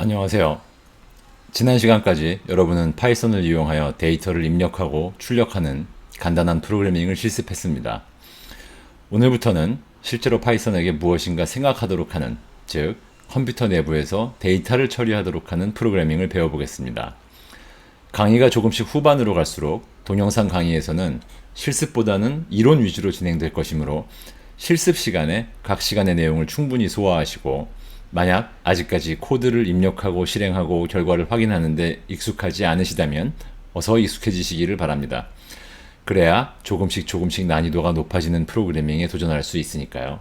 안녕하세요. 지난 시간까지 여러분은 파이썬을 이용하여 데이터를 입력하고 출력하는 간단한 프로그래밍을 실습했습니다. 오늘부터는 실제로 파이썬에게 무엇인가 생각하도록 하는, 즉 컴퓨터 내부에서 데이터를 처리하도록 하는 프로그래밍을 배워보겠습니다. 강의가 조금씩 후반으로 갈수록 동영상 강의에서는 실습보다는 이론 위주로 진행될 것이므로 실습 시간에 각 시간의 내용을 충분히 소화하시고, 만약 아직까지 코드를 입력하고 실행하고 결과를 확인하는데 익숙하지 않으시다면 어서 익숙해지시기를 바랍니다. 그래야 조금씩 난이도가 높아지는 프로그래밍에 도전할 수 있으니까요.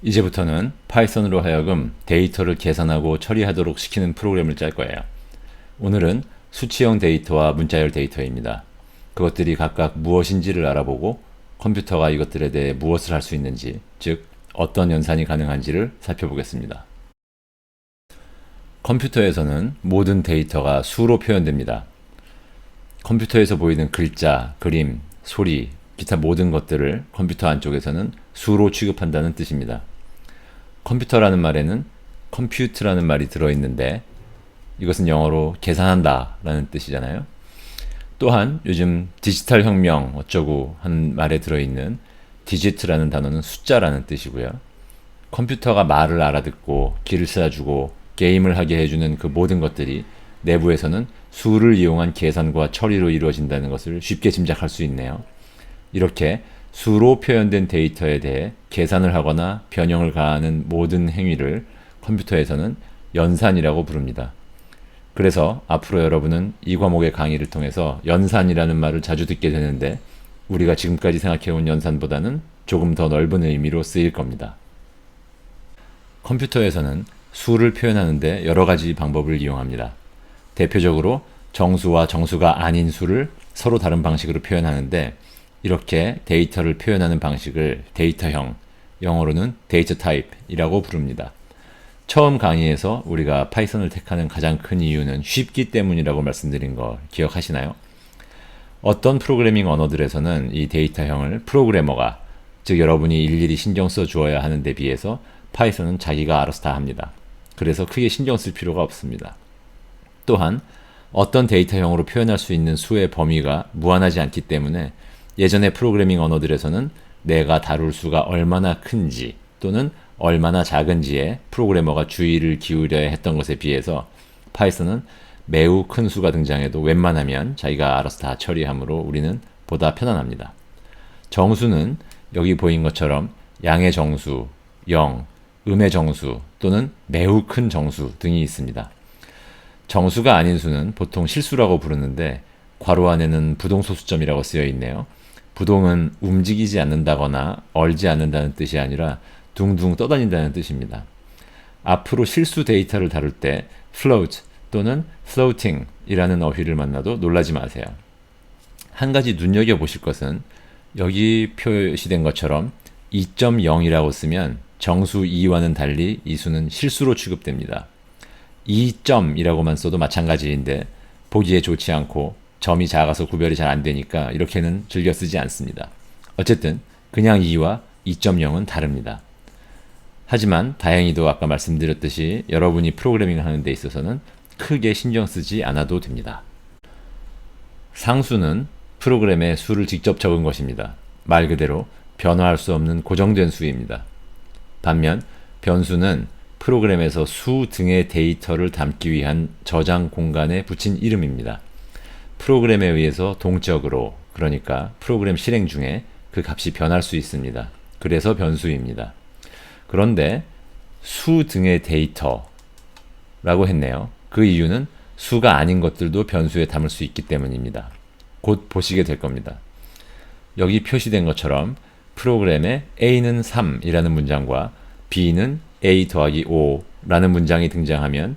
이제부터는 파이썬으로 하여금 데이터를 계산하고 처리하도록 시키는 프로그램을 짤 거예요. 오늘은 수치형 데이터와 문자열 데이터입니다. 그것들이 각각 무엇인지를 알아보고 컴퓨터가 이것들에 대해 무엇을 할 수 있는지, 즉 어떤 연산이 가능한지를 살펴보겠습니다. 컴퓨터에서는 모든 데이터가 수로 표현됩니다. 컴퓨터에서 보이는 글자, 그림, 소리, 기타 모든 것들을 컴퓨터 안쪽에서는 수로 취급한다는 뜻입니다. 컴퓨터라는 말에는 compute라는 말이 들어있는데 이것은 영어로 계산한다 라는 뜻이잖아요. 또한 요즘 디지털 혁명 어쩌고 하는 말에 들어있는 디지트라는 단어는 숫자라는 뜻이고요. 컴퓨터가 말을 알아듣고 길을 찾아주고 게임을 하게 해주는 그 모든 것들이 내부에서는 수를 이용한 계산과 처리로 이루어진다는 것을 쉽게 짐작할 수 있네요. 이렇게 수로 표현된 데이터에 대해 계산을 하거나 변형을 가하는 모든 행위를 컴퓨터에서는 연산이라고 부릅니다. 그래서 앞으로 여러분은 이 과목의 강의를 통해서 연산이라는 말을 자주 듣게 되는데, 우리가 지금까지 생각해온 연산보다는 조금 더 넓은 의미로 쓰일 겁니다. 컴퓨터에서는 수를 표현하는데 여러 가지 방법을 이용합니다. 대표적으로 정수와 정수가 아닌 수를 서로 다른 방식으로 표현하는데, 이렇게 데이터를 표현하는 방식을 데이터형, 영어로는 데이터 타입이라고 부릅니다. 처음 강의에서 우리가 파이썬을 택하는 가장 큰 이유는 쉽기 때문이라고 말씀드린 거 기억하시나요? 어떤 프로그래밍 언어들에서는 이 데이터형을 프로그래머가, 즉 여러분이 일일이 신경 써 주어야 하는 데 비해서 파이썬은 자기가 알아서 다 합니다. 그래서 크게 신경 쓸 필요가 없습니다. 또한 어떤 데이터형으로 표현할 수 있는 수의 범위가 무한하지 않기 때문에 예전의 프로그래밍 언어들에서는 내가 다룰 수가 얼마나 큰지 또는 얼마나 작은지에 프로그래머가 주의를 기울여야 했던 것에 비해서 파이썬은 매우 큰 수가 등장해도 웬만하면 자기가 알아서 다 처리하므로 우리는 보다 편안합니다. 정수는 여기 보인 것처럼 양의 정수, 0, 음의 정수 또는 매우 큰 정수 등이 있습니다. 정수가 아닌 수는 보통 실수라고 부르는데 괄호 안에는 부동소수점이라고 쓰여 있네요. 부동은 움직이지 않는다거나 얼지 않는다는 뜻이 아니라 둥둥 떠다닌다는 뜻입니다. 앞으로 실수 데이터를 다룰 때 float 또는 floating 이라는 어휘를 만나도 놀라지 마세요. 한 가지 눈여겨보실 것은 여기 표시된 것처럼 2.0이라고 쓰면 정수 2와는 달리 이 수는 실수로 취급됩니다. 2점이라고만 써도 마찬가지인데 보기에 좋지 않고 점이 작아서 구별이 잘 안되니까 이렇게는 즐겨 쓰지 않습니다. 어쨌든 그냥 2와 2.0은 다릅니다. 하지만 다행히도 아까 말씀드렸듯이 여러분이 프로그래밍을 하는 데 있어서는 크게 신경 쓰지 않아도 됩니다. 상수는 프로그램에 수를 직접 적은 것입니다. 말 그대로 변화할 수 없는 고정된 수입니다. 반면 변수는 프로그램에서 수 등의 데이터를 담기 위한 저장 공간에 붙인 이름입니다. 프로그램에 의해서 동적으로, 그러니까 프로그램 실행 중에 그 값이 변할 수 있습니다. 그래서 변수입니다. 그런데 수 등의 데이터라고 했네요. 그 이유는 수가 아닌 것들도 변수에 담을 수 있기 때문입니다. 곧 보시게 될 겁니다. 여기 표시된 것처럼 프로그램에 A는 3이라는 문장과 B는 A 더하기 5라는 문장이 등장하면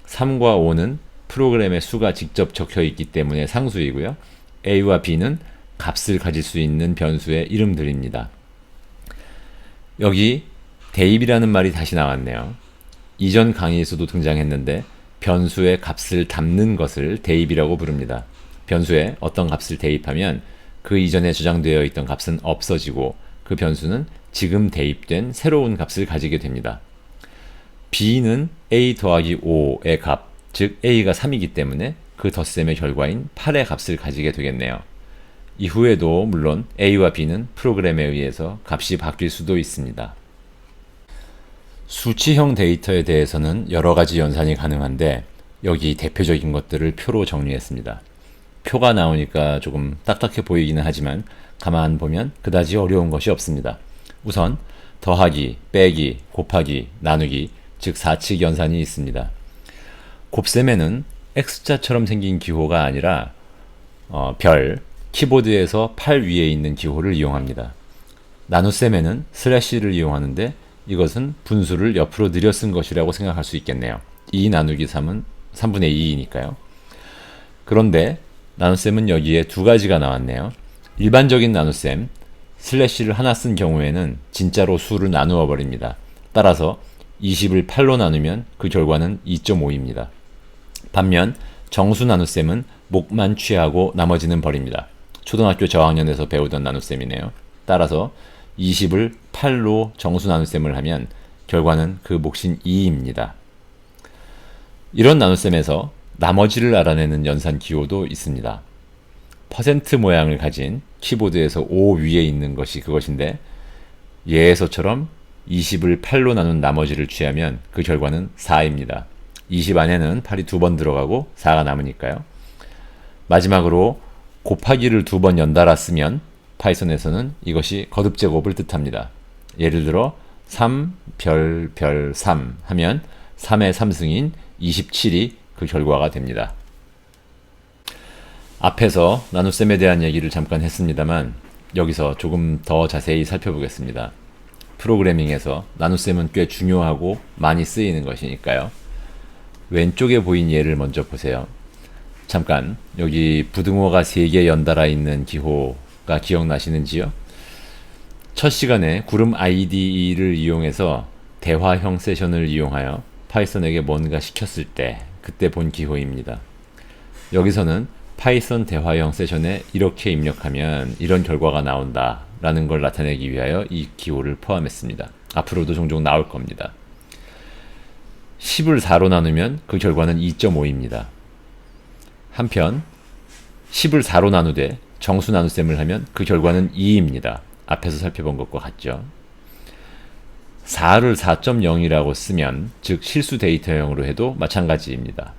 3과 5는 프로그램의 수가 직접 적혀 있기 때문에 상수이고요. A와 B는 값을 가질 수 있는 변수의 이름들입니다. 여기 대입이라는 말이 다시 나왔네요. 이전 강의에서도 등장했는데 변수의 값을 담는 것을 대입이라고 부릅니다. 변수에 어떤 값을 대입하면 그 이전에 저장되어 있던 값은 없어지고 그 변수는 지금 대입된 새로운 값을 가지게 됩니다. b는 a 더하기 5의 값, 즉 a가 3이기 때문에 그 덧셈의 결과인 8의 값을 가지게 되겠네요. 이후에도 물론 a와 b는 프로그램에 의해서 값이 바뀔 수도 있습니다. 수치형 데이터에 대해서는 여러 가지 연산이 가능한데 여기 대표적인 것들을 표로 정리했습니다. 표가 나오니까 조금 딱딱해 보이기는 하지만 가만 보면 그다지 어려운 것이 없습니다. 우선 더하기, 빼기, 곱하기, 나누기, 즉 4칙 연산이 있습니다. 곱셈에는 X자처럼 생긴 기호가 아니라 별, 키보드에서 8 위에 있는 기호를 이용합니다. 나눗셈에는 슬래시를 이용하는데 이것은 분수를 옆으로 늘여 쓴 것이라고 생각할 수 있겠네요. 2 나누기 3은 3분의 2이니까요. 그런데 나눗셈은 여기에 두 가지가 나왔네요. 일반적인 나눗셈, 슬래시를 하나 쓴 경우에는 진짜로 수를 나누어 버립니다. 따라서 20을 8로 나누면 그 결과는 2.5입니다. 반면 정수 나눗셈은 목만 취하고 나머지는 버립니다. 초등학교 저학년에서 배우던 나눗셈이네요. 따라서 20을 8로 정수 나눗셈을 하면 결과는 그 몫인 2입니다. 이런 나눗셈에서 나머지를 알아내는 연산 기호도 있습니다. 퍼센트 모양을 가진 키보드에서 5 위에 있는 것이 그것인데 예에서처럼 20을 8로 나눈 나머지를 취하면 그 결과는 4입니다. 20 안에는 8이 2번 들어가고 4가 남으니까요. 마지막으로 곱하기를 2번 연달아 쓰면 파이썬에서는 이것이 거듭제곱을 뜻합니다. 예를 들어 3 별 3 하면 3의 3승인 27이 그 결과가 됩니다. 앞에서 나눗셈에 대한 얘기를 잠깐 했습니다만 여기서 조금 더 자세히 살펴보겠습니다. 프로그래밍에서 나눗셈은 꽤 중요하고 많이 쓰이는 것이니까요. 왼쪽에 보인 예를 먼저 보세요. 잠깐 여기 부등호가 3개 연달아 있는 기호가 기억나시는지요? 첫 시간에 구름 IDE를 이용해서 대화형 세션을 이용하여 파이썬에게 뭔가 시켰을 때 그때 본 기호입니다. 여기서는 파이썬 대화형 세션에 이렇게 입력하면 이런 결과가 나온다 라는 걸 나타내기 위하여 이 기호를 포함했습니다. 앞으로도 종종 나올 겁니다. 10을 4로 나누면 그 결과는 2.5입니다. 한편 10을 4로 나누되 정수 나눗셈을 하면 그 결과는 2입니다. 앞에서 살펴본 것과 같죠. 4를 4.0이라고 쓰면 즉 실수 데이터형으로 해도 마찬가지입니다.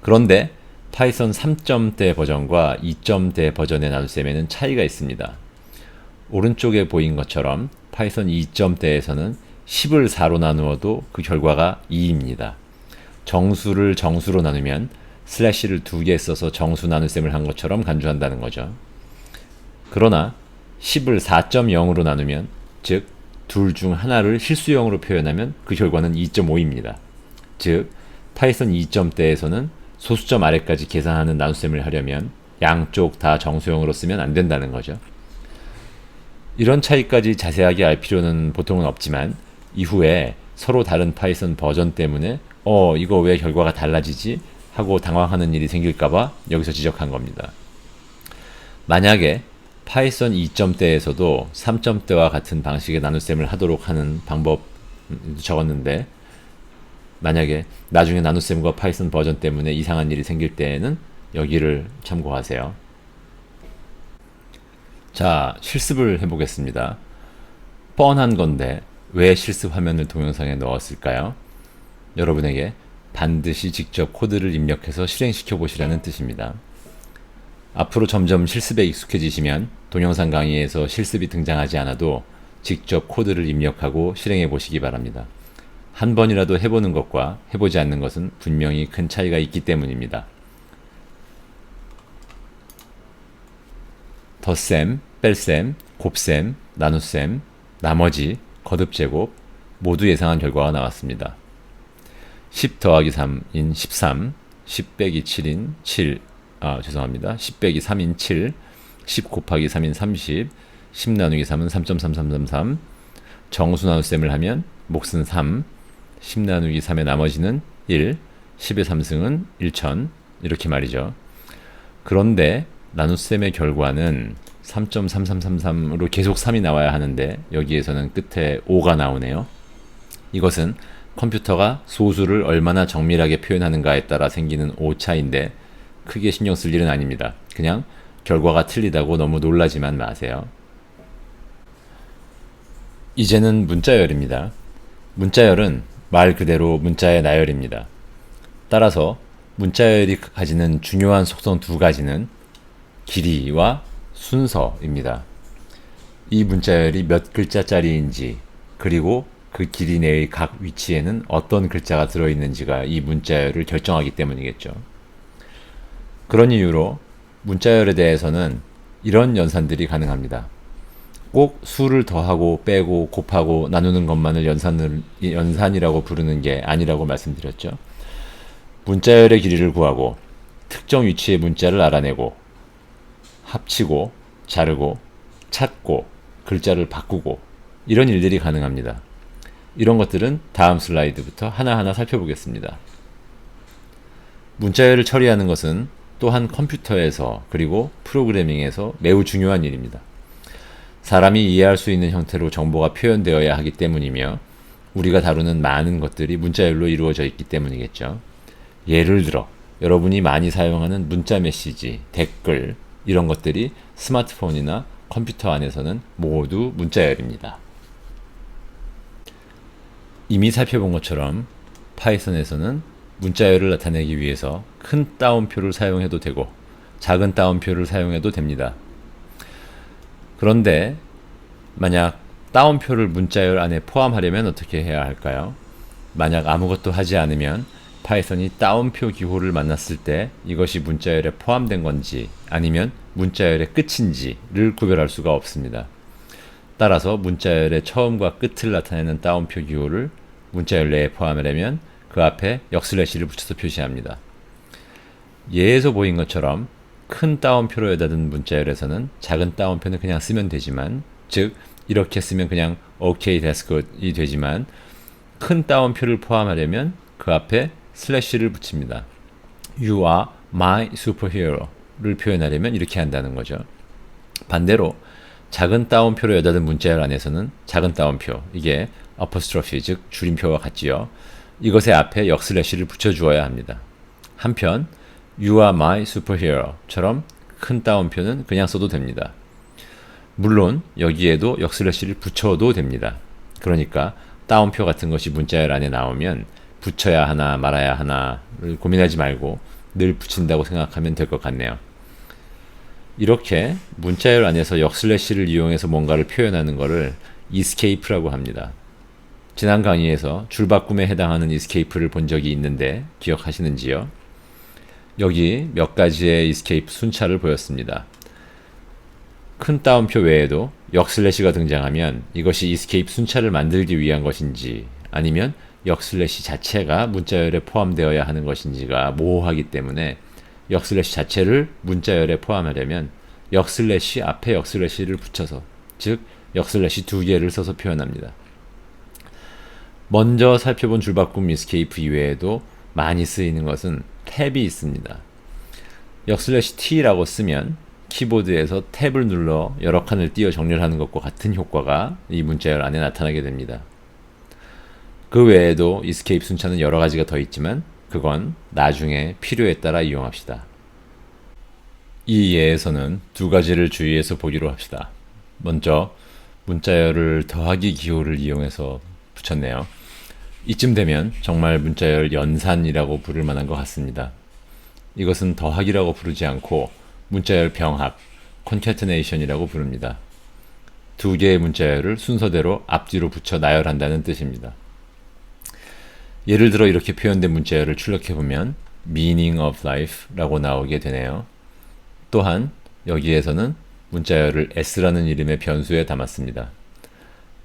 그런데 파이썬 3점대 버전과 2점대 버전의 나눗셈에는 차이가 있습니다. 오른쪽에 보인 것처럼 파이썬 2점대에서는 10을 4로 나누어도 그 결과가 2입니다. 정수를 정수로 나누면 슬래시를 2개 써서 정수 나눗셈을 한 것처럼 간주한다는 거죠. 그러나 10을 4.0으로 나누면 즉 둘 중 하나를 실수형으로 표현하면 그 결과는 2.5입니다. 즉 파이썬 2점대에서는 소수점 아래까지 계산하는 나눗셈을 하려면 양쪽 다 정수형으로 쓰면 안 된다는 거죠. 이런 차이까지 자세하게 알 필요는 보통은 없지만 이후에 서로 다른 파이썬 버전 때문에 이거 왜 결과가 달라지지? 하고 당황하는 일이 생길까봐 여기서 지적한 겁니다. 만약에 파이썬 2점대에서도 3점대와 같은 방식의 나눗셈을 하도록 하는 방법 적었는데 만약에 나중에 나눗셈과 파이썬 버전 때문에 이상한 일이 생길 때에는 여기를 참고하세요. 자, 실습을 해보겠습니다. 뻔한 건데 왜 실습 화면을 동영상에 넣었을까요? 여러분에게 반드시 직접 코드를 입력해서 실행시켜 보시라는 뜻입니다. 앞으로 점점 실습에 익숙해지시면 동영상 강의에서 실습이 등장하지 않아도 직접 코드를 입력하고 실행해 보시기 바랍니다. 한 번이라도 해보는 것과 해보지 않는 것은 분명히 큰 차이가 있기 때문입니다. 덧셈, 뺄셈, 곱셈, 나눗셈, 나머지, 거듭제곱 모두 예상한 결과가 나왔습니다. 10 더하기 3인 13, 10 빼기 7인 7, 10 빼기 3인 7, 10 곱하기 3인 30, 10 나누기 3은 3.3333, 정수 나눗셈을 하면 몫은 3, 10 나누기 3의 나머지는 1, 10의 3승은 1000 이렇게 말이죠. 그런데 나눗셈의 결과는 3.3333으로 계속 3이 나와야 하는데 여기에서는 끝에 5가 나오네요. 이것은 컴퓨터가 소수를 얼마나 정밀하게 표현하는가에 따라 생기는 오차인데 크게 신경 쓸 일은 아닙니다. 그냥 결과가 틀리다고 너무 놀라지만 마세요. 이제는 문자열입니다. 문자열은 말 그대로 문자의 나열입니다. 따라서 문자열이 가지는 중요한 속성 두 가지는 길이와 순서입니다. 이 문자열이 몇 글자짜리인지 그리고 그 길이 내의 각 위치에는 어떤 글자가 들어있는지가 이 문자열을 결정하기 때문이겠죠. 그런 이유로 문자열에 대해서는 이런 연산들이 가능합니다. 꼭 수를 더하고 빼고 곱하고 나누는 것만을 연산이라고 부르는 게 아니라고 말씀드렸죠. 문자열의 길이를 구하고 특정 위치의 문자를 알아내고 합치고 자르고 찾고 글자를 바꾸고 이런 일들이 가능합니다. 이런 것들은 다음 슬라이드부터 하나하나 살펴보겠습니다. 문자열을 처리하는 것은 또한 컴퓨터에서 그리고 프로그래밍에서 매우 중요한 일입니다. 사람이 이해할 수 있는 형태로 정보가 표현되어야 하기 때문이며 우리가 다루는 많은 것들이 문자열로 이루어져 있기 때문이겠죠. 예를 들어 여러분이 많이 사용하는 문자 메시지, 댓글 이런 것들이 스마트폰이나 컴퓨터 안에서는 모두 문자열입니다. 이미 살펴본 것처럼 파이썬에서는 문자열을 나타내기 위해서 큰 따옴표를 사용해도 되고 작은 따옴표를 사용해도 됩니다. 그런데 만약 따옴표를 문자열 안에 포함하려면 어떻게 해야 할까요? 만약 아무것도 하지 않으면 파이썬이 따옴표 기호를 만났을 때 이것이 문자열에 포함된 건지 아니면 문자열의 끝인지를 구별할 수가 없습니다. 따라서 문자열의 처음과 끝을 나타내는 따옴표 기호를 문자열 내에 포함하려면 그 앞에 역슬래시를 붙여서 표시합니다. 예에서 보인 것처럼 큰 따옴표로 여닫은 문자열에서는 작은 따옴표는 그냥 쓰면 되지만 즉 이렇게 쓰면 그냥 OK that's good이 되지만 큰 따옴표를 포함하려면 그 앞에 슬래시를 붙입니다. You are my superhero를 표현하려면 이렇게 한다는 거죠. 반대로 작은 따옴표로 여닫은 문자열 안에서는 작은 따옴표, 이게 apostrophe 즉 줄임표와 같지요. 이것의 앞에 역슬래시를 붙여주어야 합니다. 한편 You are my superhero처럼 큰 따옴표는 그냥 써도 됩니다. 물론 여기에도 역슬래시를 붙여도 됩니다. 그러니까 따옴표 같은 것이 문자열 안에 나오면 붙여야 하나 말아야 하나를 고민하지 말고 늘 붙인다고 생각하면 될 것 같네요. 이렇게 문자열 안에서 역슬래시를 이용해서 뭔가를 표현하는 것을 escape라고 합니다. 지난 강의에서 줄바꿈에 해당하는 escape를 본 적이 있는데 기억하시는지요? 여기 몇 가지의 escape 순차를 보였습니다. 큰 따옴표 외에도 역슬래시가 등장하면 이것이 escape 순차를 만들기 위한 것인지 아니면 역슬래시 자체가 문자열에 포함되어야 하는 것인지가 모호하기 때문에 역슬래시 자체를 문자열에 포함하려면 역슬래시 앞에 역슬래시를 붙여서 즉 역슬래시 두 개를 써서 표현합니다. 먼저 살펴본 줄바꿈 escape 이외에도 많이 쓰이는 것은 탭이 있습니다. 역슬래시 t라고 쓰면 키보드에서 탭을 눌러 여러 칸을 띄어 정렬하는 것과 같은 효과가 이 문자열 안에 나타나게 됩니다. 그 외에도 escape 순차는 여러 가지가 더 있지만 그건 나중에 필요에 따라 이용합시다. 이 예에서는 두 가지를 주의해서 보기로 합시다. 먼저 문자열을 더하기 기호를 이용해서 붙였네요. 이쯤 되면 정말 문자열 연산이라고 부를 만한 것 같습니다. 이것은 더하기라고 부르지 않고 문자열 병합, concatenation이라고 부릅니다. 두 개의 문자열을 순서대로 앞뒤로 붙여 나열한다는 뜻입니다. 예를 들어 이렇게 표현된 문자열을 출력해보면 meaning of life라고 나오게 되네요. 또한 여기에서는 문자열을 s라는 이름의 변수에 담았습니다.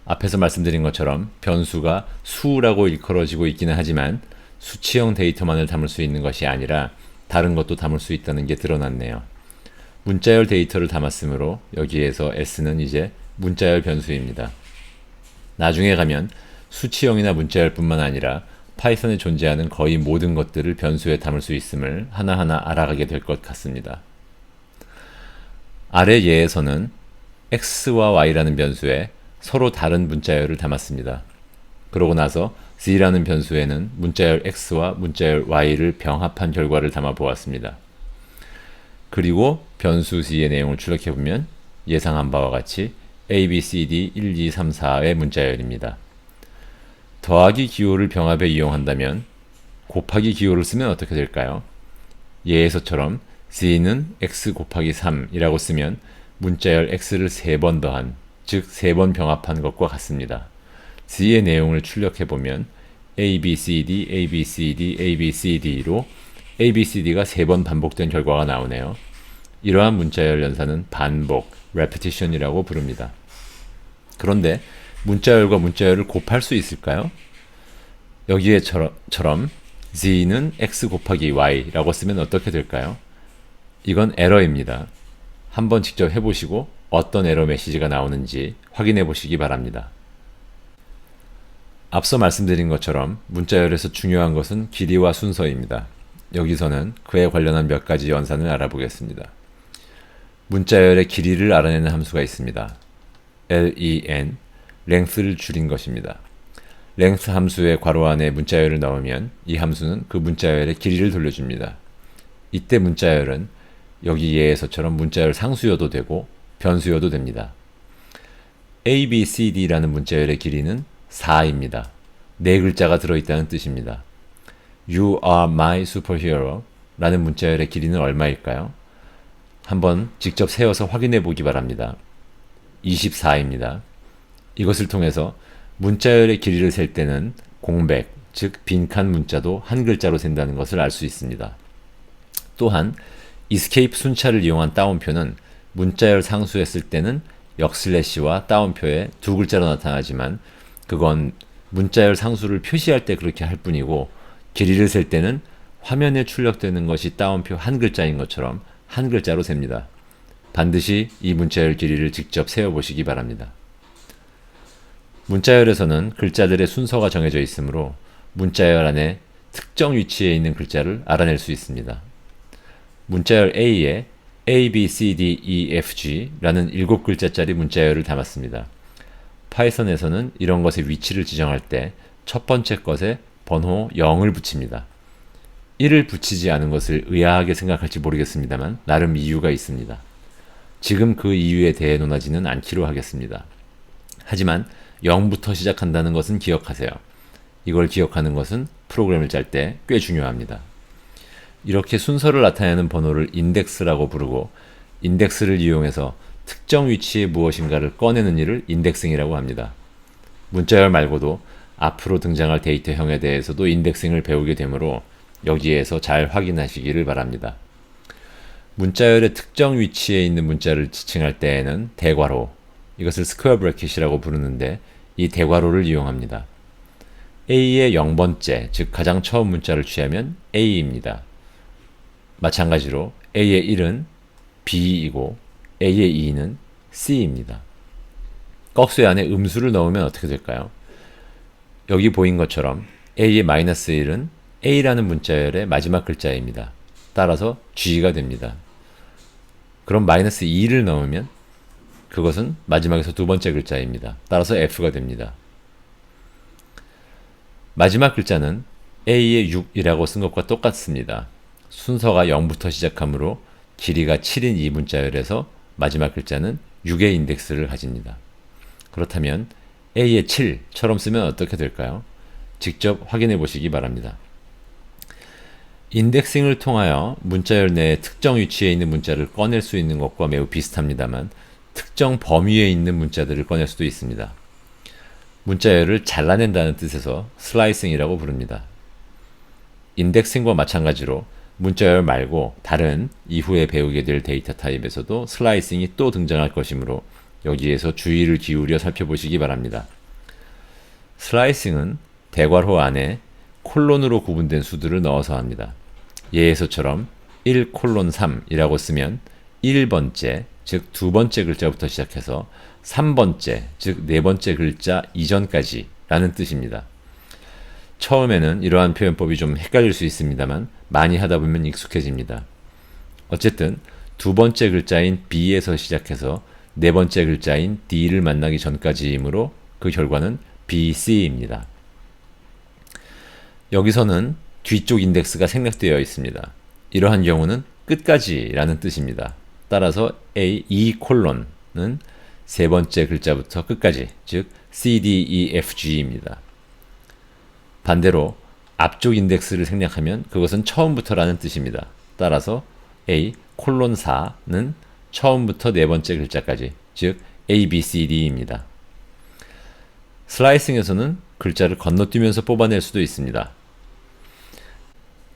앞에서 말씀드린 것처럼 변수가 수라고 일컬어지고 있기는 하지만 수치형 데이터만을 담을 수 있는 것이 아니라 다른 것도 담을 수 있다는 게 드러났네요. 문자열 데이터를 담았으므로 여기에서 s는 이제 문자열 변수입니다. 나중에 가면 수치형이나 문자열 뿐만 아니라 파이썬에 존재하는 거의 모든 것들을 변수에 담을 수 있음을 하나하나 알아가게 될 것 같습니다. 아래 예에서는 x와 y라는 변수에 서로 다른 문자열을 담았습니다. 그러고 나서 Z라는 변수에는 문자열 X와 문자열 Y를 병합한 결과를 담아 보았습니다. 그리고 변수 Z의 내용을 출력해보면 예상한 바와 같이 A, B, C, D 1, 2, 3, 4의 문자열입니다. 더하기 기호를 병합에 이용한다면 곱하기 기호를 쓰면 어떻게 될까요? 예에서처럼 Z는 X 곱하기 3이라고 쓰면 문자열 X를 3번 더한, 즉 3번 병합한 것과 같습니다. Z의 내용을 출력해보면 A, B, C, D, A, B, C, D, A, B, C, D로 A, B, C, D가 3번 반복된 결과가 나오네요. 이러한 문자열 연산은 반복, repetition이라고 부릅니다. 그런데 문자열과 문자열을 곱할 수 있을까요? 여기에처럼 Z는 X 곱하기 Y라고 쓰면 어떻게 될까요? 이건 에러입니다. 한번 직접 해보시고 어떤 에러 메시지가 나오는지 확인해 보시기 바랍니다. 앞서 말씀드린 것처럼 문자열에서 중요한 것은 길이와 순서입니다. 여기서는 그에 관련한 몇 가지 연산을 알아보겠습니다. 문자열의 길이를 알아내는 함수가 있습니다. len, length를 줄인 것입니다. length 함수의 괄호 안에 문자열을 넣으면 이 함수는 그 문자열의 길이를 돌려줍니다. 이때 문자열은 여기 예에서처럼 문자열 상수여도 되고 변수여도 됩니다. A, B, C, D라는 문자열의 길이는 4입니다. 4글자가 들어있다는 뜻입니다. You are my superhero 라는 문자열의 길이는 얼마일까요? 한번 직접 세어서 확인해 보기 바랍니다. 24입니다. 이것을 통해서 문자열의 길이를 셀 때는 공백, 즉 빈칸 문자도 한 글자로 센다는 것을 알 수 있습니다. 또한 escape 순차를 이용한 따옴표는 문자열 상수에 쓸 때는 역슬래시와 따옴표에 2글자로 나타나지만 그건 문자열 상수를 표시할 때 그렇게 할 뿐이고 길이를 셀 때는 화면에 출력되는 것이 따옴표 한 글자인 것처럼 한 글자로 셉니다. 반드시 이 문자열 길이를 직접 세어보시기 바랍니다. 문자열에서는 글자들의 순서가 정해져 있으므로 문자열 안에 특정 위치에 있는 글자를 알아낼 수 있습니다. 문자열 A에 A, B, C, D, E, F, G라는 7글자짜리 문자열을 담았습니다. 파이썬에서는 이런 것의 위치를 지정할 때 첫 번째 것에 번호 0을 붙입니다. 1을 붙이지 않은 것을 의아하게 생각할지 모르겠습니다만 나름 이유가 있습니다. 지금 그 이유에 대해 논하지는 않기로 하겠습니다. 하지만 0부터 시작한다는 것은 기억하세요. 이걸 기억하는 것은 프로그램을 짤 때 꽤 중요합니다. 이렇게 순서를 나타내는 번호를 인덱스라고 부르고 인덱스를 이용해서 특정 위치에 무엇인가를 꺼내는 일을 인덱싱이라고 합니다. 문자열 말고도 앞으로 등장할 데이터형에 대해서도 인덱싱을 배우게 되므로 여기에서 잘 확인하시기를 바랍니다. 문자열의 특정 위치에 있는 문자를 지칭할 때에는 대괄호, 이것을 스퀘어 브래킷이라고 부르는데 이 대괄호를 이용합니다. A의 0번째, 즉 가장 처음 문자를 취하면 A입니다. 마찬가지로 A의 1은 B이고 A의 2는 C입니다. 꺽쇠 안에 음수를 넣으면 어떻게 될까요? 여기 보인 것처럼 A의 -1은 A라는 문자열의 마지막 글자입니다. 따라서 G가 됩니다. 그럼 -2를 넣으면 그것은 마지막에서 두 번째 글자입니다. 따라서 F가 됩니다. 마지막 글자는 A의 6이라고 쓴 것과 똑같습니다. 순서가 0부터 시작하므로 길이가 7인 이 문자열에서 마지막 글자는 6의 인덱스를 가집니다. 그렇다면 A의 7처럼 쓰면 어떻게 될까요? 직접 확인해 보시기 바랍니다. 인덱싱을 통하여 문자열 내에 특정 위치에 있는 문자를 꺼낼 수 있는 것과 매우 비슷합니다만 특정 범위에 있는 문자들을 꺼낼 수도 있습니다. 문자열을 잘라낸다는 뜻에서 슬라이싱이라고 부릅니다. 인덱싱과 마찬가지로 문자열 말고 다른 이후에 배우게 될 데이터 타입에서도 슬라이싱이 또 등장할 것이므로 여기에서 주의를 기울여 살펴보시기 바랍니다. 슬라이싱은 대괄호 안에 콜론으로 구분된 수들을 넣어서 합니다. 예에서처럼 1:3이라고 쓰면 1번째, 즉 두 번째 글자부터 시작해서 3번째, 즉 네 번째 글자 이전까지 라는 뜻입니다. 처음에는 이러한 표현법이 좀 헷갈릴 수 있습니다만 많이 하다 보면 익숙해집니다. 어쨌든 두 번째 글자인 B에서 시작해서 네 번째 글자인 D를 만나기 전까지이므로 그 결과는 BC입니다. 여기서는 뒤쪽 인덱스가 생략되어 있습니다. 이러한 경우는 끝까지 라는 뜻입니다. 따라서 E 콜론은 세 번째 글자부터 끝까지, 즉 C, D, E, F, G입니다. 반대로 앞쪽 인덱스를 생략하면 그것은 처음부터라는 뜻입니다. 따라서 A 콜론 4는 처음부터 네 번째 글자까지, 즉 A, B, C, D입니다. 슬라이싱에서는 글자를 건너뛰면서 뽑아낼 수도 있습니다.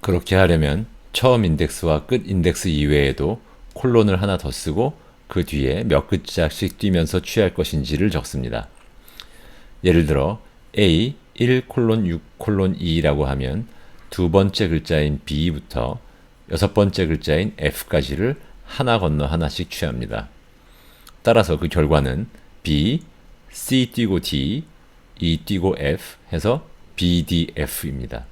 그렇게 하려면 처음 인덱스와 끝 인덱스 이외에도 콜론을 하나 더 쓰고 그 뒤에 몇 글자씩 뛰면서 취할 것인지를 적습니다. 예를 들어 A 1:6:2라고 하면 두 번째 글자인 B부터 여섯 번째 글자인 F까지를 하나 건너 하나씩 취합니다. 따라서 그 결과는 B, C 띄고 D, E 띄고 F 해서 BDF입니다.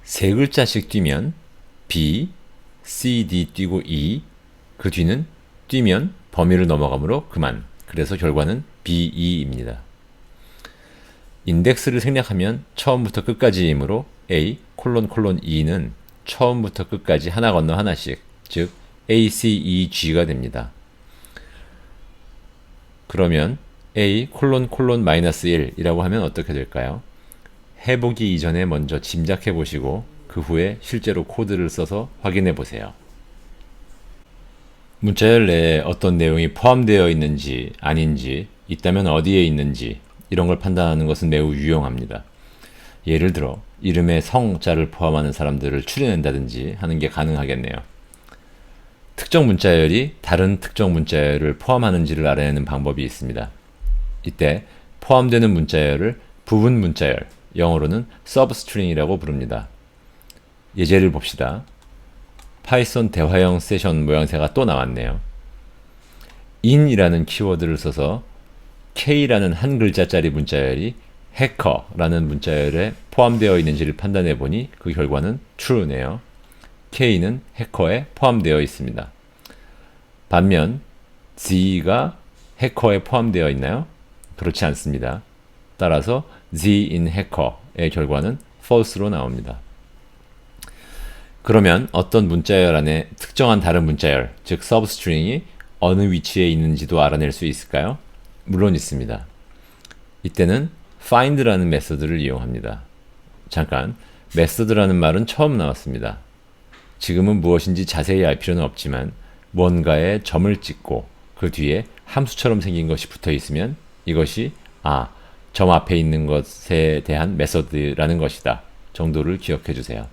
세 글자씩 뛰면 B, C, D 띄고 E, 그 뒤는 뛰면 범위를 넘어가므로 그만. 그래서 결과는 BE입니다. 인덱스를 생략하면 처음부터 끝까지이므로 A, E는 처음부터 끝까지 하나 건너 하나씩, 즉 A, C, E, G가 됩니다. 그러면 A, ::-1이라고 하면 어떻게 될까요? 해보기 이전에 먼저 짐작해 보시고 그 후에 실제로 코드를 써서 확인해 보세요. 문자열 내에 어떤 내용이 포함되어 있는지 아닌지, 있다면 어디에 있는지 이런 걸 판단하는 것은 매우 유용합니다. 예를 들어 이름에 성자를 포함하는 사람들을 추려낸다든지 하는 게 가능하겠네요. 특정 문자열이 다른 특정 문자열을 포함하는지를 알아내는 방법이 있습니다. 이때 포함되는 문자열을 부분 문자열, 영어로는 substring이라고 부릅니다. 예제를 봅시다. 파이썬 대화형 세션 모양새가 또 나왔네요. in이라는 키워드를 써서 k라는 한 글자짜리 문자열이 hacker라는 문자열에 포함되어 있는지를 판단해 보니 그 결과는 true네요. k는 해커에 포함되어 있습니다. 반면 z가 해커에 포함되어 있나요? 그렇지 않습니다. 따라서 z in hacker의 결과는 false로 나옵니다. 그러면 어떤 문자열 안에 특정한 다른 문자열, 즉 substring이 어느 위치에 있는지도 알아낼 수 있을까요? 물론 있습니다. 이때는 find라는 메서드를 이용합니다. 잠깐, 메서드라는 말은 처음 나왔습니다. 지금은 무엇인지 자세히 알 필요는 없지만 뭔가에 점을 찍고 그 뒤에 함수처럼 생긴 것이 붙어 있으면 이것이 점 앞에 있는 것에 대한 메서드라는 것이다 정도를 기억해 주세요.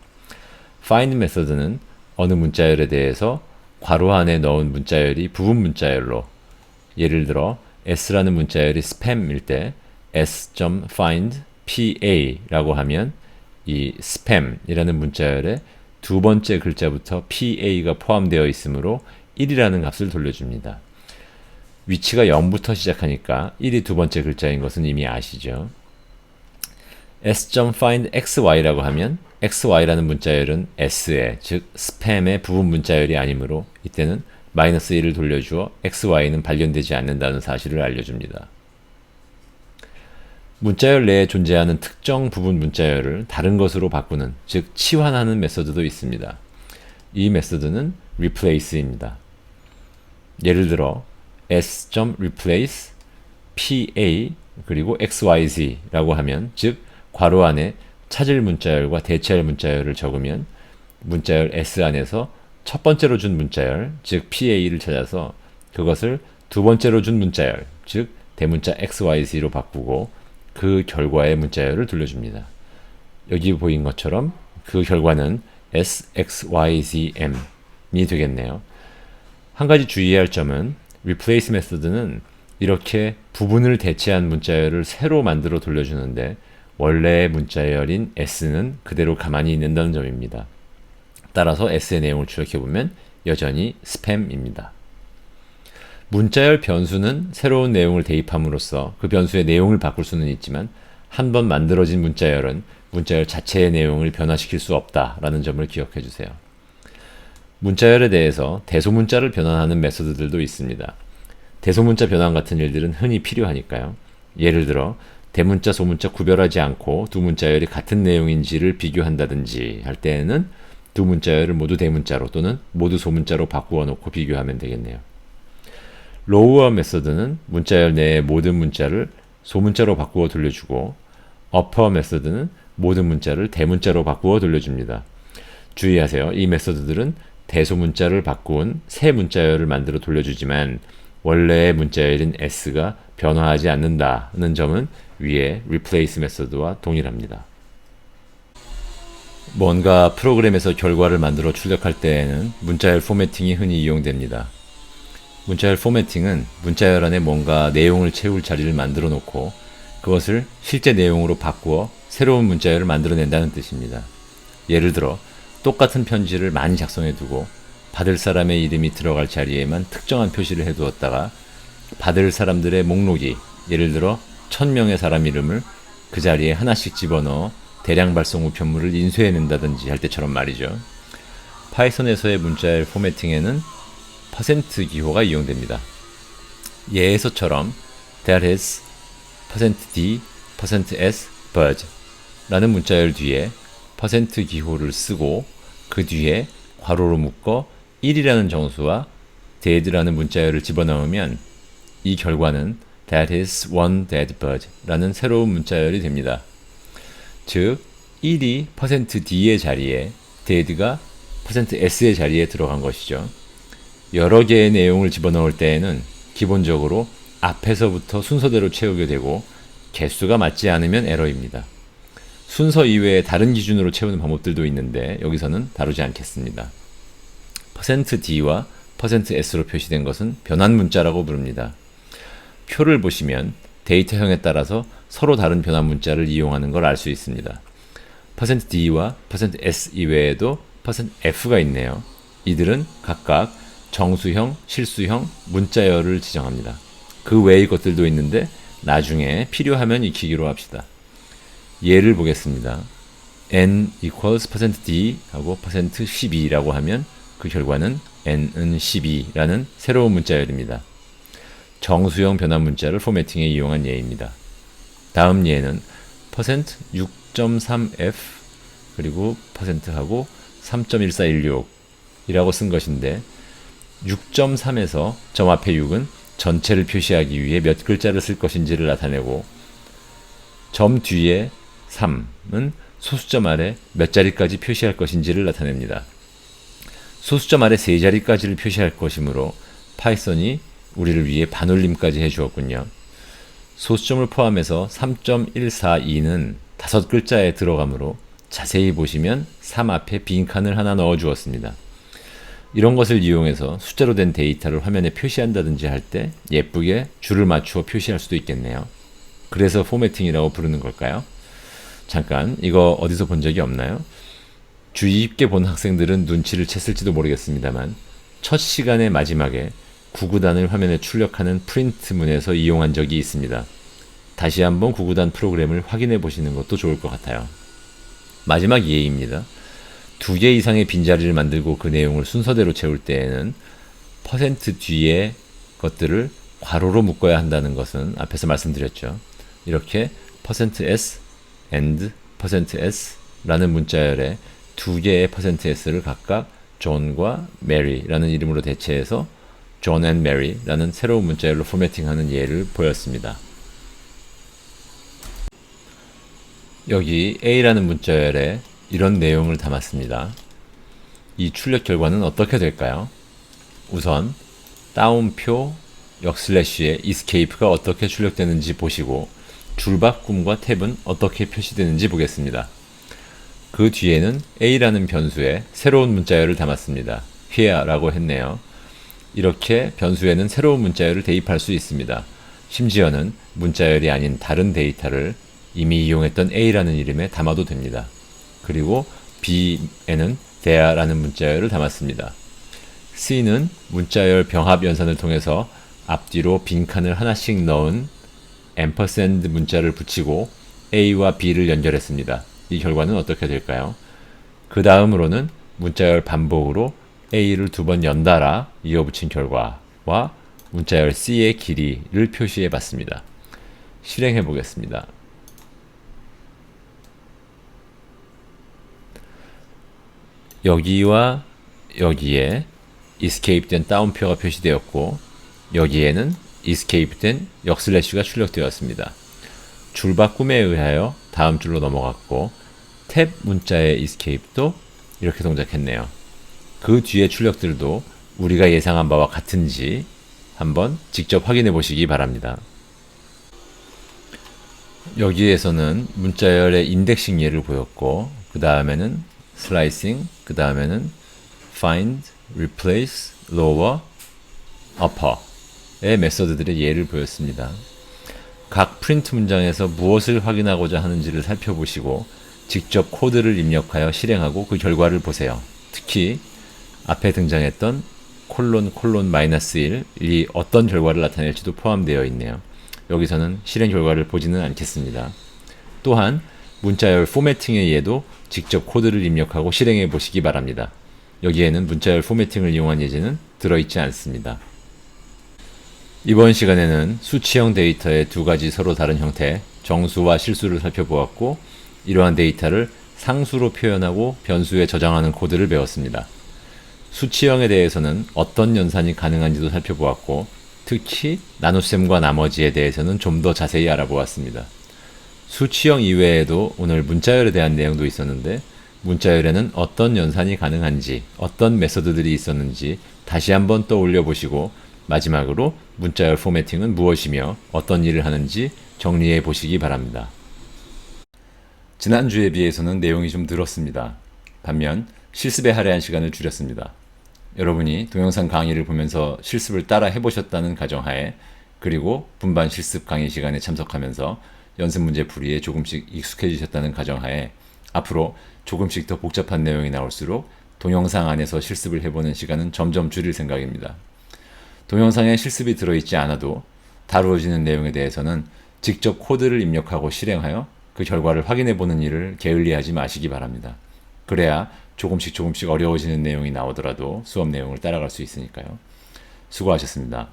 find 메서드는 어느 문자열에 대해서 괄호 안에 넣은 문자열이 부분 문자열로, 예를 들어 s라는 문자열이 spam일 때 s.find pa라고 하면 이 spam이라는 문자열에 두 번째 글자부터 pa가 포함되어 있으므로 1이라는 값을 돌려줍니다. 위치가 0부터 시작하니까 1이 두 번째 글자인 것은 이미 아시죠? s.find xy라고 하면 xy라는 문자열은 s의, 즉 스팸의 부분 문자열이 아니므로 이때는 -1을 돌려주어 xy는 발견되지 않는다는 사실을 알려줍니다. 문자열 내에 존재하는 특정 부분 문자열을 다른 것으로 바꾸는, 즉 치환하는 메서드도 있습니다. 이 메서드는 replace입니다. 예를 들어 s.replace pa 그리고 xyz라고 하면, 즉 괄호 안에 찾을 문자열과 대체할 문자열을 적으면 문자열 s 안에서 첫 번째로 준 문자열, 즉 pa를 찾아서 그것을 두 번째로 준 문자열, 즉 대문자 xyz로 바꾸고 그 결과의 문자열을 돌려줍니다. 여기 보인 것처럼 그 결과는 sxyzm이 되겠네요. 한 가지 주의해야 할 점은 replace 메서드는 이렇게 부분을 대체한 문자열을 새로 만들어 돌려주는데 원래의 문자열인 s는 그대로 가만히 있는다는 점입니다. 따라서 s의 내용을 추적해보면 여전히 spam입니다. 문자열 변수는 새로운 내용을 대입함으로써 그 변수의 내용을 바꿀 수는 있지만 한번 만들어진 문자열은 문자열 자체의 내용을 변화시킬 수 없다라는 점을 기억해 주세요. 문자열에 대해서 대소문자를 변환하는 메서드들도 있습니다. 대소문자 변환 같은 일들은 흔히 필요하니까요. 예를 들어 대문자, 소문자 구별하지 않고 두 문자열이 같은 내용인지를 비교한다든지 할 때에는 두 문자열을 모두 대문자로 또는 모두 소문자로 바꾸어 놓고 비교하면 되겠네요. 로우어 메서드는 문자열 내의 모든 문자를 소문자로 바꾸어 돌려주고, 어퍼 메서드는 모든 문자를 대문자로 바꾸어 돌려줍니다. 주의하세요. 이 메서드들은 대소문자를 바꾼 새 문자열을 만들어 돌려주지만 원래의 문자열인 s가 변화하지 않는다는 점은 위에 replace 메서드와 동일합니다. 뭔가 프로그램에서 결과를 만들어 출력할 때에는 문자열 포매팅이 흔히 이용됩니다. 문자열 포매팅은 문자열 안에 뭔가 내용을 채울 자리를 만들어 놓고 그것을 실제 내용으로 바꾸어 새로운 문자열을 만들어낸다는 뜻입니다. 예를 들어 똑같은 편지를 많이 작성해 두고 받을 사람의 이름이 들어갈 자리에만 특정한 표시를 해두었다가 받을 사람들의 목록이 예를 들어 1000명의 사람 이름을 그 자리에 하나씩 집어넣어 대량 발송 우편물을 인쇄해낸다든지 할 때처럼 말이죠. 파이썬에서의 문자열 포매팅에는 퍼센트 기호가 이용됩니다. 예에서처럼 that is %d, %s, bud 라는 문자열 뒤에 퍼센트 기호를 쓰고 그 뒤에 괄호로 묶어 1이라는 정수와 dead라는 문자열을 집어넣으면 이 결과는 that is one dead bird 라는 새로운 문자열이 됩니다. 즉 1이 %d의 자리에 dead가 %s의 자리에 들어간 것이죠. 여러 개의 내용을 집어넣을 때에는 기본적으로 앞에서부터 순서대로 채우게 되고 개수가 맞지 않으면 에러입니다. 순서 이외에 다른 기준으로 채우는 방법들도 있는데 여기서는 다루지 않겠습니다. %d와 %s로 표시된 것은 변환 문자라고 부릅니다. 표를 보시면 데이터형에 따라서 서로 다른 변환 문자를 이용하는 걸 알 수 있습니다. %d와 %s 이외에도 %f가 있네요. 이들은 각각 정수형, 실수형, 문자열을 지정합니다. 그 외의 것들도 있는데 나중에 필요하면 익히기로 합시다. 예를 보겠습니다. n equals %d 하고 %12라고 하면 그 결과는 n은 12라는 새로운 문자열입니다. 정수형 변환 문자를 포매팅에 이용한 예입니다. 다음 예는 %6.3f 그리고 %하고 3.1416이라고 쓴 것인데 6.3에서 점 앞에 6은 전체를 표시하기 위해 몇 글자를 쓸 것인지를 나타내고 점 뒤에 3은 소수점 아래 몇 자리까지 표시할 것인지를 나타냅니다. 소수점 아래 세 자리까지를 표시할 것이므로 파이썬이 우리를 위해 반올림까지 해주었군요. 소수점을 포함해서 3.142는 5글자에 들어가므로 자세히 보시면 3 앞에 빈칸을 하나 넣어 주었습니다. 이런 것을 이용해서 숫자로 된 데이터를 화면에 표시한다든지 할 때 예쁘게 줄을 맞추어 표시할 수도 있겠네요. 그래서 포매팅이라고 부르는 걸까요? 잠깐 이거 어디서 본 적이 없나요? 주의 깊게 본 학생들은 눈치를 챘을지도 모르겠습니다만 첫 시간의 마지막에 구구단을 화면에 출력하는 프린트문에서 이용한 적이 있습니다. 다시 한번 구구단 프로그램을 확인해 보시는 것도 좋을 것 같아요. 마지막 예입니다. 2개 이상의 빈자리를 만들고 그 내용을 순서대로 채울 때에는 퍼센트 뒤에 것들을 괄호로 묶어야 한다는 것은 앞에서 말씀드렸죠. 이렇게 %s and %s 라는 문자열에 2개의 %s를 각각 John과 Mary라는 이름으로 대체해서 John and Mary라는 새로운 문자열로 포매팅하는 예를 보였습니다. 여기 A라는 문자열에 이런 내용을 담았습니다. 이 출력 결과는 어떻게 될까요? 우선 다운표 역슬래시에 escape가 어떻게 출력되는지 보시고 줄바꿈과 탭은 어떻게 표시되는지 보겠습니다. 그 뒤에는 A라는 변수에 새로운 문자열을 담았습니다. here라고 했네요. 이렇게 변수에는 새로운 문자열을 대입할 수 있습니다. 심지어는 문자열이 아닌 다른 데이터를 이미 이용했던 A라는 이름에 담아도 됩니다. 그리고 B에는 there라는 문자열을 담았습니다. C는 문자열 병합 연산을 통해서 앞뒤로 빈칸을 하나씩 넣은 ampersand 문자를 붙이고 A와 B를 연결했습니다. 이 결과는 어떻게 될까요? 그 다음으로는 문자열 반복으로 A를 2번 연달아 이어붙인 결과와 문자열 C의 길이를 표시해 봤습니다. 실행해 보겠습니다. 여기와 여기에 escape된 다운표가 표시되었고 여기에는 escape된 역슬래시가 출력되었습니다. 줄바꿈에 의하여 다음 줄로 넘어갔고 탭 문자의 escape도 이렇게 동작했네요. 그 뒤에 출력들도 우리가 예상한 바와 같은지 한번 직접 확인해 보시기 바랍니다. 여기에서는 문자열의 인덱싱 예를 보였고 그 다음에는 슬라이싱, 그 다음에는 find, replace, lower, upper의 메서드들의 예를 보였습니다. 각 프린트 문장에서 무엇을 확인하고자 하는지를 살펴보시고 직접 코드를 입력하여 실행하고 그 결과를 보세요. 특히 앞에 등장했던 ::-1이 어떤 결과를 나타낼지도 포함되어 있네요. 여기서는 실행 결과를 보지는 않겠습니다. 또한 문자열 포매팅의 예도 직접 코드를 입력하고 실행해 보시기 바랍니다. 여기에는 문자열 포매팅을 이용한 예제는 들어있지 않습니다. 이번 시간에는 수치형 데이터의 두 가지 서로 다른 형태, 정수와 실수를 살펴보았고 이러한 데이터를 상수로 표현하고 변수에 저장하는 코드를 배웠습니다. 수치형에 대해서는 어떤 연산이 가능한지도 살펴보았고 특히 나눗셈과 나머지에 대해서는 좀 더 자세히 알아보았습니다. 수치형 이외에도 오늘 문자열에 대한 내용도 있었는데 문자열에는 어떤 연산이 가능한지 어떤 메서드들이 있었는지 다시 한번 떠올려 보시고 마지막으로 문자열 포매팅은 무엇이며 어떤 일을 하는지 정리해 보시기 바랍니다. 지난주에 비해서는 내용이 좀 늘었습니다. 반면 실습에 할애한 시간을 줄였습니다. 여러분이 동영상 강의를 보면서 실습을 따라 해보셨다는 가정하에 그리고 분반 실습 강의 시간에 참석하면서 연습 문제 풀이에 조금씩 익숙해지셨다는 가정하에 앞으로 조금씩 더 복잡한 내용이 나올수록 동영상 안에서 실습을 해보는 시간은 점점 줄일 생각입니다. 동영상에 실습이 들어있지 않아도 다루어지는 내용에 대해서는 직접 코드를 입력하고 실행하여 그 결과를 확인해보는 일을 게을리하지 마시기 바랍니다. 그래야 조금씩 어려워지는 내용이 나오더라도 수업 내용을 따라갈 수 있으니까요. 수고하셨습니다.